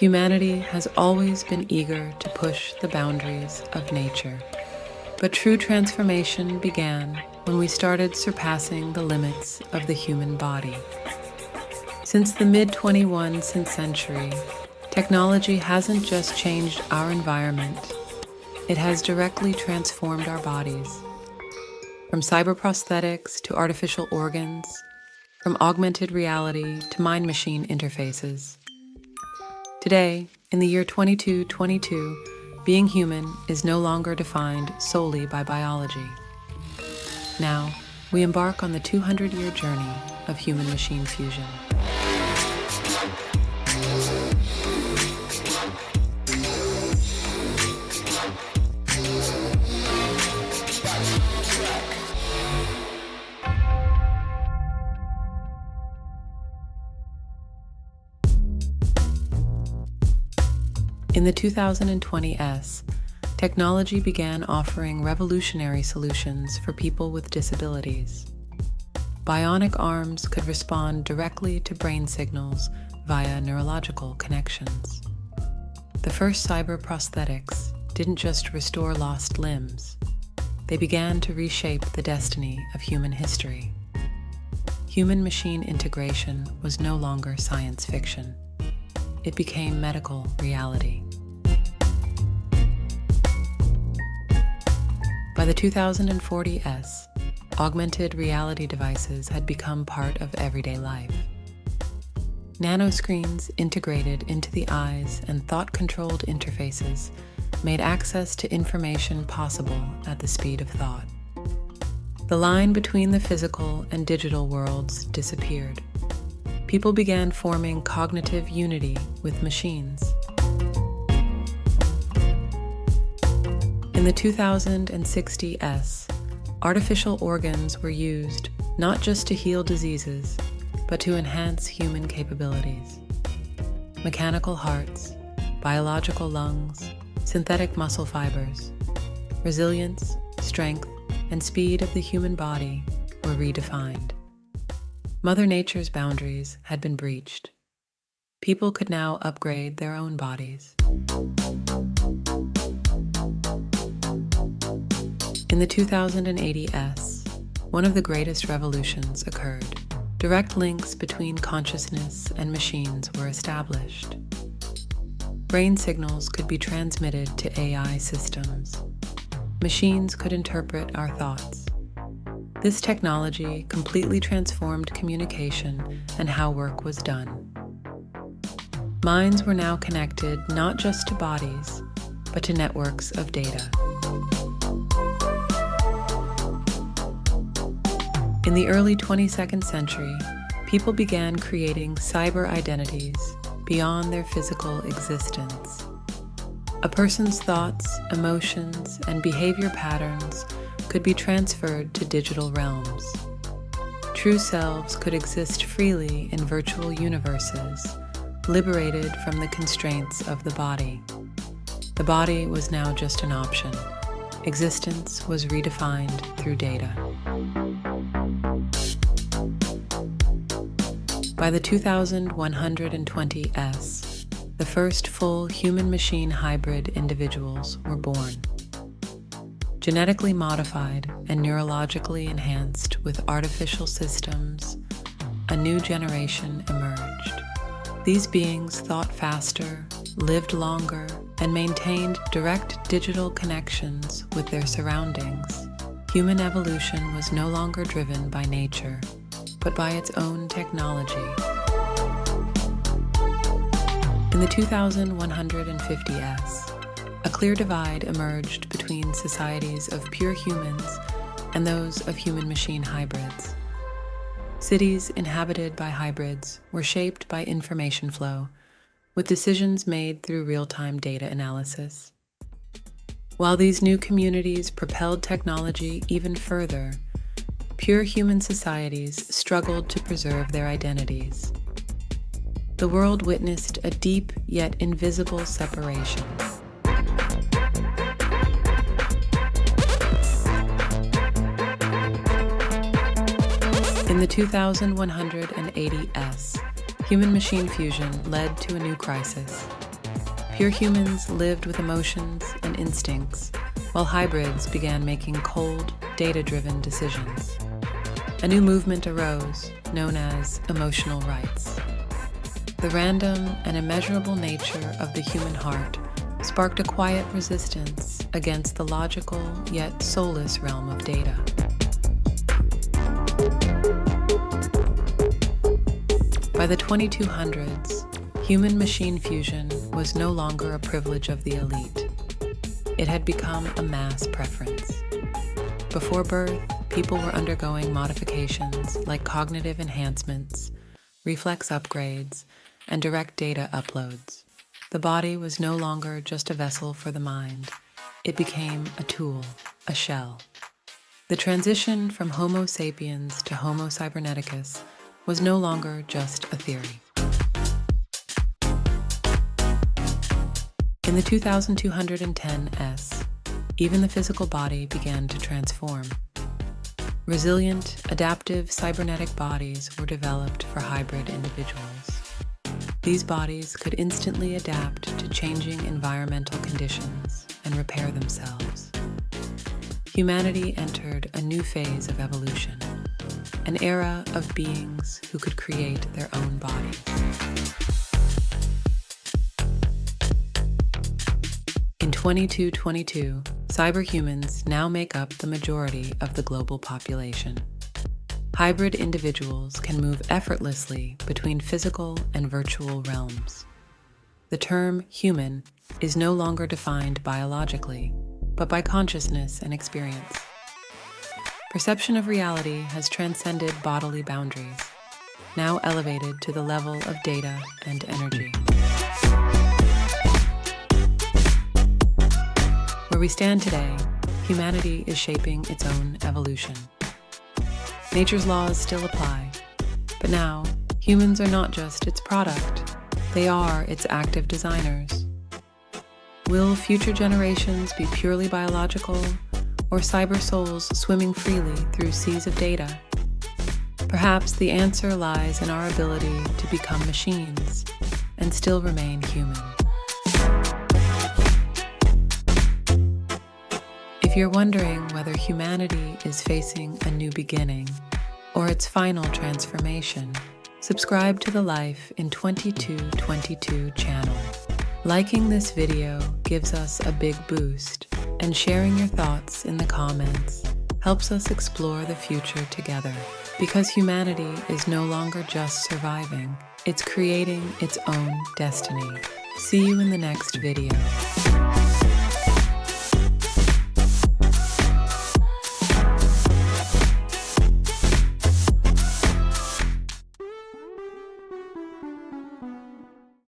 Humanity has always been eager to push the boundaries of nature. But true transformation began when we started surpassing the limits of the human body. Since the mid-21st century, technology hasn't just changed our environment, it has directly transformed our bodies. From cyberprosthetics to artificial organs, from augmented reality to mind-machine interfaces. Today, in the year 2222, being human is no longer defined solely by biology. Now, we embark on the 200-year journey of human-machine fusion. In the 2020s, technology began offering revolutionary solutions for people with disabilities. Bionic arms could respond directly to brain signals via neurological connections. The first cyber prosthetics didn't just restore lost limbs, they began to reshape the destiny of human history. Human-machine integration was no longer science fiction. It became medical reality. By the 2040s, augmented reality devices had become part of everyday life. Nanoscreens integrated into the eyes and thought-controlled interfaces made access to information possible at the speed of thought. The line between the physical and digital worlds disappeared. People began forming cognitive unity with machines. In the 2060s, artificial organs were used not just to heal diseases, but to enhance human capabilities. Mechanical hearts, biological lungs, synthetic muscle fibers, resilience, strength, and speed of the human body were redefined. Mother Nature's boundaries had been breached. People could now upgrade their own bodies. In the 2080s, one of the greatest revolutions occurred. Direct links between consciousness and machines were established. Brain signals could be transmitted to AI systems. Machines could interpret our thoughts. This technology completely transformed communication and how work was done. Minds were now connected not just to bodies, but to networks of data. In the early 22nd century, people began creating cyber identities beyond their physical existence. A person's thoughts, emotions, and behavior patterns could be transferred to digital realms. True selves could exist freely in virtual universes, liberated from the constraints of the body. The body was now just an option. Existence was redefined through data. By the 2120s, the first full human-machine hybrid individuals were born. Genetically modified and neurologically enhanced with artificial systems, a new generation emerged. These beings thought faster, lived longer, and maintained direct digital connections with their surroundings. Human evolution was no longer driven by nature, but by its own technology. In the 2150s, a clear divide emerged between societies of pure humans and those of human-machine hybrids. Cities inhabited by hybrids were shaped by information flow, with decisions made through real-time data analysis. While these new communities propelled technology even further, pure human societies struggled to preserve their identities. The world witnessed a deep yet invisible separation. In the 2180s, human-machine fusion led to a new crisis. Pure humans lived with emotions and instincts, while hybrids began making cold, data-driven decisions. A new movement arose, known as emotional rights. The random and immeasurable nature of the human heart sparked a quiet resistance against the logical yet soulless realm of data. By the 2200s, human-machine fusion was no longer a privilege of the elite. It had become a mass preference. Before birth, people were undergoing modifications like cognitive enhancements, reflex upgrades, and direct data uploads. The body was no longer just a vessel for the mind. It became a tool, a shell. The transition from Homo sapiens to Homo cyberneticus was no longer just a theory. In the 2210s, even the physical body began to transform. Resilient, adaptive cybernetic bodies were developed for hybrid individuals. These bodies could instantly adapt to changing environmental conditions and repair themselves. Humanity entered a new phase of evolution, an era of beings who could create their own body. In 2222, cyberhumans now make up the majority of the global population. Hybrid individuals can move effortlessly between physical and virtual realms. The term human is no longer defined biologically, but by consciousness and experience. Perception of reality has transcended bodily boundaries, now elevated to the level of data and energy. Where we stand today, humanity is shaping its own evolution. Nature's laws still apply, but now humans are not just its product, they are its active designers. Will future generations be purely biological, or cyber souls swimming freely through seas of data? Perhaps the answer lies in our ability to become machines and still remain human. If you're wondering whether humanity is facing a new beginning or its final transformation, subscribe to the Life in 2222 channel. Liking this video gives us a big boost, and sharing your thoughts in the comments helps us explore the future together. Because humanity is no longer just surviving, it's creating its own destiny. See you in the next video.